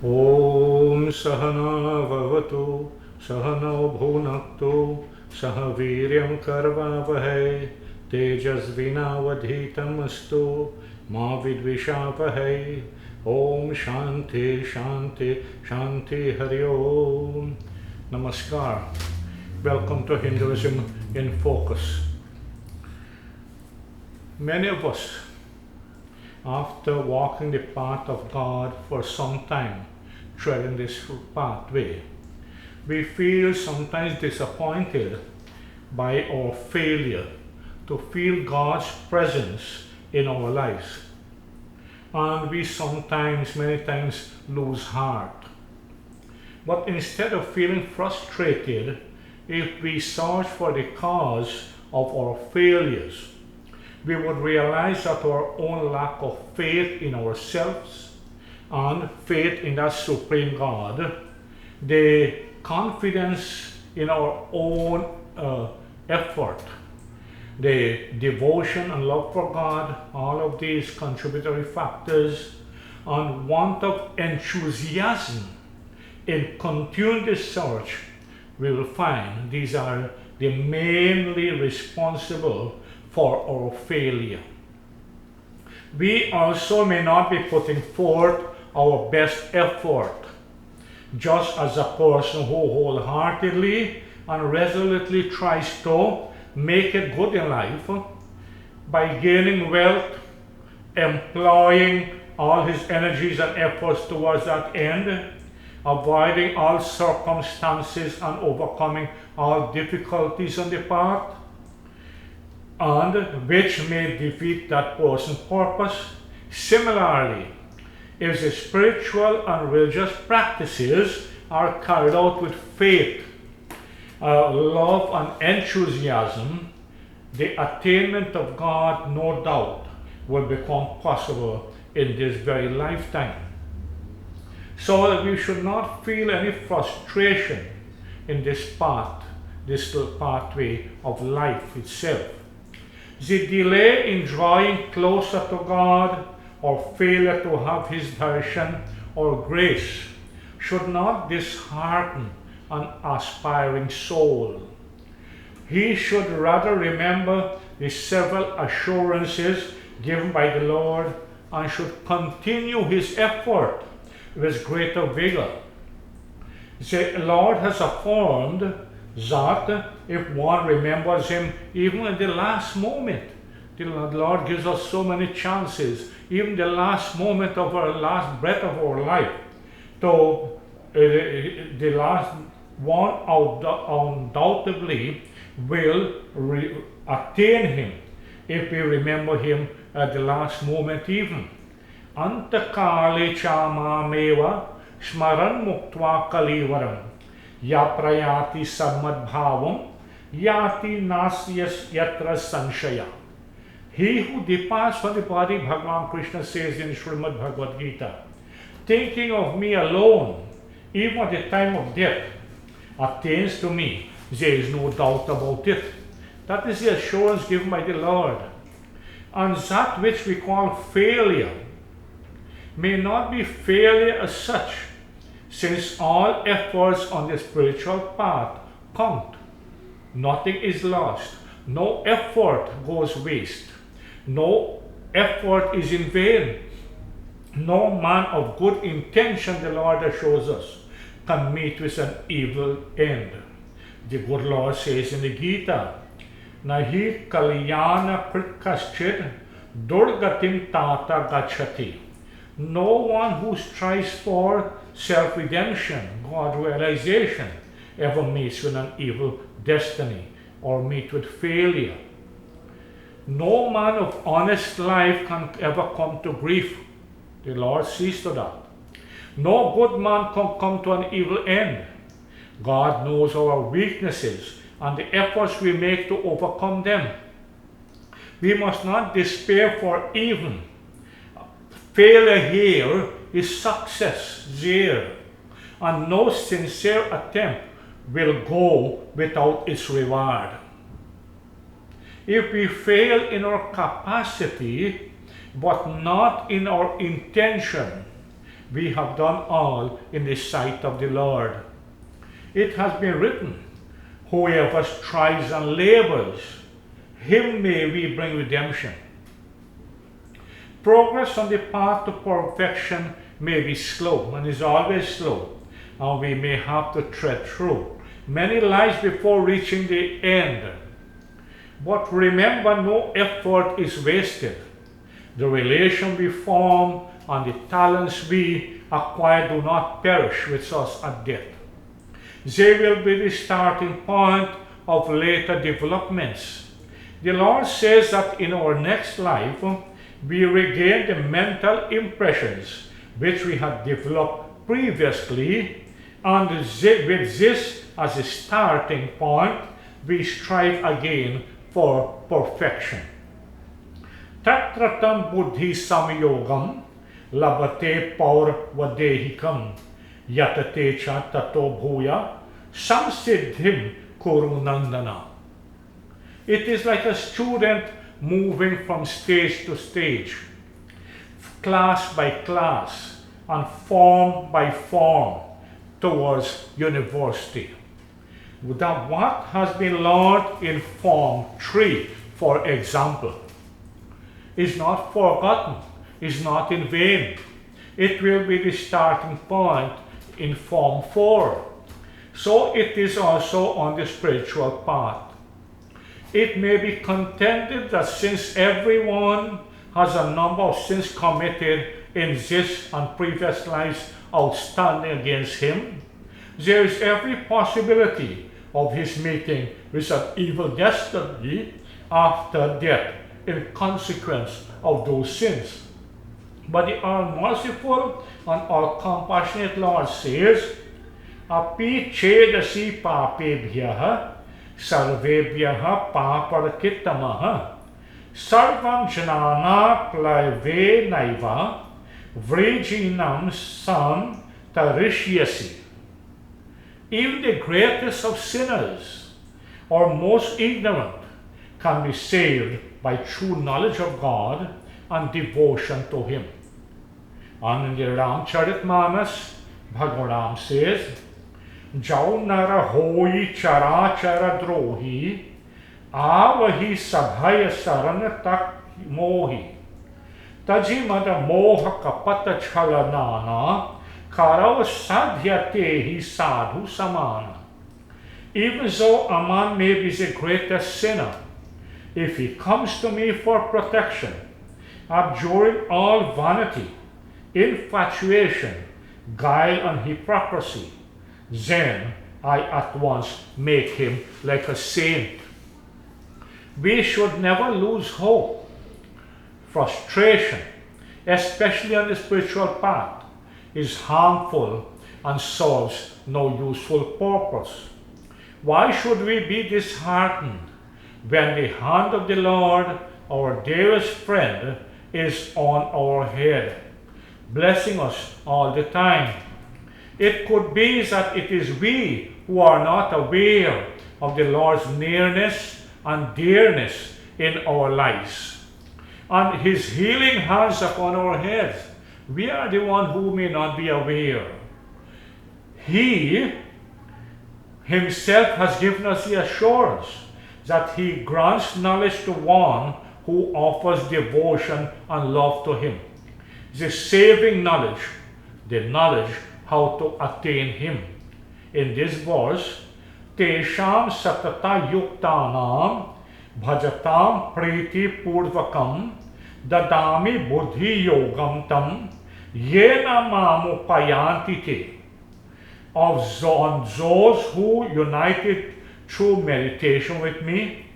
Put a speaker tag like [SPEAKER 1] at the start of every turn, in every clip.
[SPEAKER 1] ॐ सहना भवतु सहनौ भुनक्तु सह वीर्यं करवावहै तेजस्विनावधीतमस्तु मा विद्विषावहै ॐ शांति शांति शांति हरि ओम. Namaskar. Welcome to Hinduism in Focus. Many of us, after walking the path of God for some time, treading this pathway, we feel sometimes disappointed by our failure to feel God's presence in our lives. And we sometimes, many times, lose heart. But instead of feeling frustrated, if we search for the cause of our failures, we would realize that our own lack of faith in ourselves and faith in that supreme God, the confidence in our own effort, the devotion and love for God, all of these contributory factors, and want of enthusiasm in continuing the search, we will find these are the mainly responsible for our failure. We also may not be putting forth our best effort, just as a person who wholeheartedly and resolutely tries to make it good in life by gaining wealth, employing all his energies and efforts towards that end, avoiding all circumstances and overcoming all difficulties on the path, and which may defeat that person's purpose. Similarly, if the spiritual and religious practices are carried out with faith, love and enthusiasm, the attainment of God, no doubt, will become possible in this very lifetime. So that we should not feel any frustration in this path, this pathway of life itself. The delay in drawing closer to God or failure to have His darshan or grace should not dishearten an aspiring soul. He should rather remember the several assurances given by the Lord and should continue his effort with greater vigor. The Lord has affirmed that if one remembers Him even in the last moment, the Lord gives us so many chances, even the last moment of our last breath of our life, to the last one undoubtedly will attain Him if we remember Him at the last moment even. Antakale chamameva smaran muktva kalivaram yaprayati sammadbhavam yati nasyas yatra sanshaya. He who departs from the body, Bhagavan Krishna says in Srimad Bhagavad Gita, thinking of me alone, even at the time of death, attains to me. There is no doubt about it. That is the assurance given by the Lord. And that which we call failure may not be failure as such, since all efforts on the spiritual path count. Nothing is lost. No effort goes waste. No effort is in vain. No man of good intention, the Lord assures us, can meet with an evil end. The good Lord says in the Gita, Nahi kalyana prikaschid durgatim tata gachati. No one who strives for self-redemption, God-realization, ever meets with an evil destiny or meet with failure. No man of honest life can ever come to grief. The Lord sees to that. No good man can come to an evil end. God knows our weaknesses and the efforts we make to overcome them. We must not despair for even. Failure here is success there, and no sincere attempt will go without its reward. If we fail in our capacity but not in our intention, we have done all in the sight of the Lord. It has been written, whoever strives and labors, him may we bring redemption. Progress on the path to perfection may be slow and is always slow, and we may have to tread through many lives before reaching the end. But remember, no effort is wasted. The relation we form and the talents we acquire do not perish with us at death. They will be the starting point of later developments. The Lord says that in our next life, we regain the mental impressions which we had developed previously, and with this as a starting point, we strive again for perfection. Tatratam buddhi samyogam labate paur vadehikam yatate cha tato bhuya samsiddhim kurunandana. It is like a student moving from stage to stage, class by class, and form by form towards university. That what has been learned in Form 3, for example, is not forgotten, is not in vain. It will be the starting point in Form 4. So it is also on the spiritual path. It may be contended that since everyone has a number of sins committed in this and previous lives outstanding against him, there is every possibility of his meeting with an evil destiny after death in consequence of those sins. But the all-merciful and all-compassionate Lord says, Api chedasi papebhyah sarvebhyah paparakitamaha sarvam janana plave naiva vrijinam sam tarishyasi. Even the greatest of sinners, or most ignorant, can be saved by true knowledge of God and devotion to Him. And in the Ramcharitmanas, Bhagavan says, Jau nara hoi chara chara drohi, avahi sabhaya sarana tak mohi, taji mada moha kapata chalanana, Karav sadhyatehi sadhu samana. Even though a man may be the greatest sinner, if he comes to me for protection, abjuring all vanity, infatuation, guile, and hypocrisy, then I at once make him like a saint. We should never lose hope. Frustration, especially on the spiritual path, is harmful and serves no useful purpose. Why should we be disheartened when the hand of the Lord, our dearest friend, is on our head, blessing us all the time? It could be that it is we who are not aware of the Lord's nearness and dearness in our lives, and His healing hands upon our heads. We are the one who may not be aware. He Himself has given us the assurance that He grants knowledge to one who offers devotion and love to Him. The saving knowledge, the knowledge how to attain Him. In this verse, Tesham satata yuktanam bhajatam priti purvakam dadami buddhi yogam tam yena mamu payanti te. Of those who united through meditation with me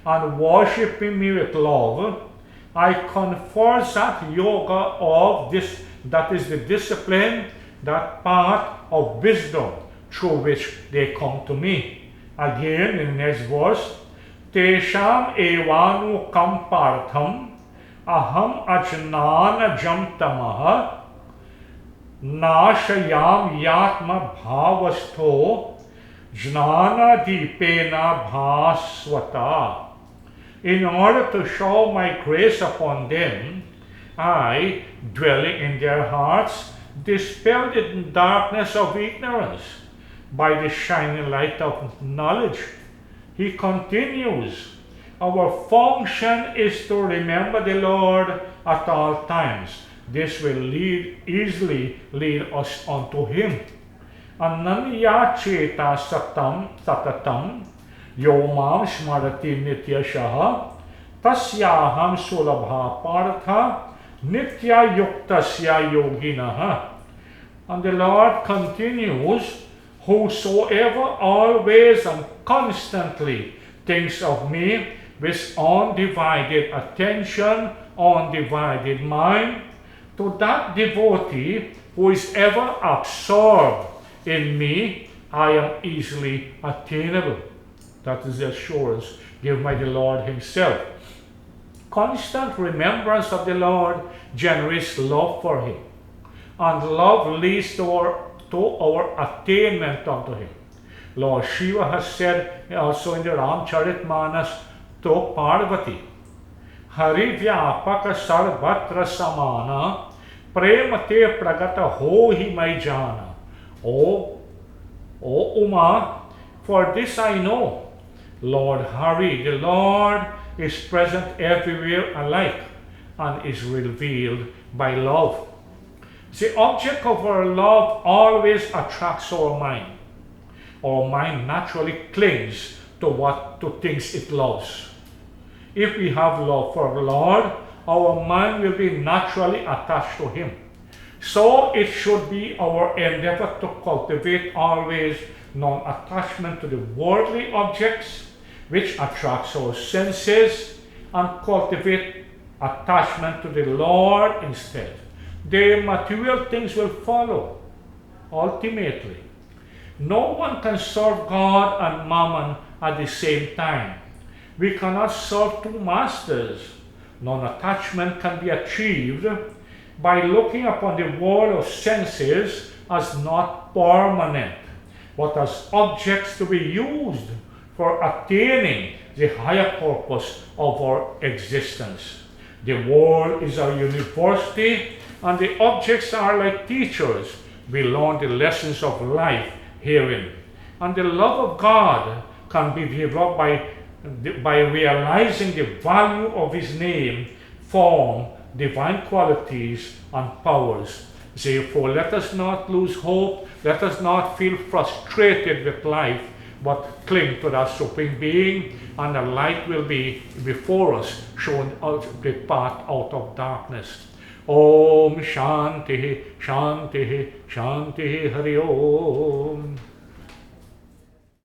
[SPEAKER 1] and worshipping me with love, I confer that yoga of this, that is the discipline, that path of wisdom through which they come to me. Again, in the next verse, Tesham evanu kampartham aham ajnana jamtamaha nashayam yatma bhavastho jnana dipena bhaswata. In order to show my grace upon them, I, dwelling in their hearts, dispel the darkness of ignorance by the shining light of knowledge. He continues, our function is to remember the Lord at all times. This will easily lead us unto Him. Ananya cheta satatam yomam smarati nityashaha tasyaham sulabha partha nitya yuktasya yoginaha. And the Lord continues, whosoever always and constantly thinks of me with undivided attention, undivided mind, to that devotee who is ever absorbed in me, I am easily attainable. That is the assurance given by the Lord Himself. Constant remembrance of the Lord generates love for Him, and love leads to our attainment unto Him. Lord Shiva has said also in the Ramcharitmanas to Parvati, Hari Vyapaka Sarvatra Samana Premate Pragata Ho Hi Mai Jana. O Uma, for this I know, Lord Hari, the Lord, is present everywhere alike and is revealed by love. The object of our love always attracts our mind. Our mind naturally clings to things it loves. If we have love for the Lord, our mind will be naturally attached to Him. So it should be our endeavor to cultivate always non-attachment to the worldly objects which attracts our senses, and cultivate attachment to the Lord instead. The material things will follow ultimately. No one can serve God and Mammon at the same time. We cannot serve two masters. Non-attachment can be achieved by looking upon the world of senses as not permanent, but as objects to be used for attaining the higher purpose of our existence. The world is our university, and the objects are like teachers. We learn the lessons of life herein. And the love of God can be developed by realizing the value of His name, form, divine qualities, and powers. Therefore, let us not lose hope. Let us not feel frustrated with life, but cling to that Supreme Being, and the light will be before us, showing us the path out of darkness. Om Shanti, Shanti, Shanti, Hari Om.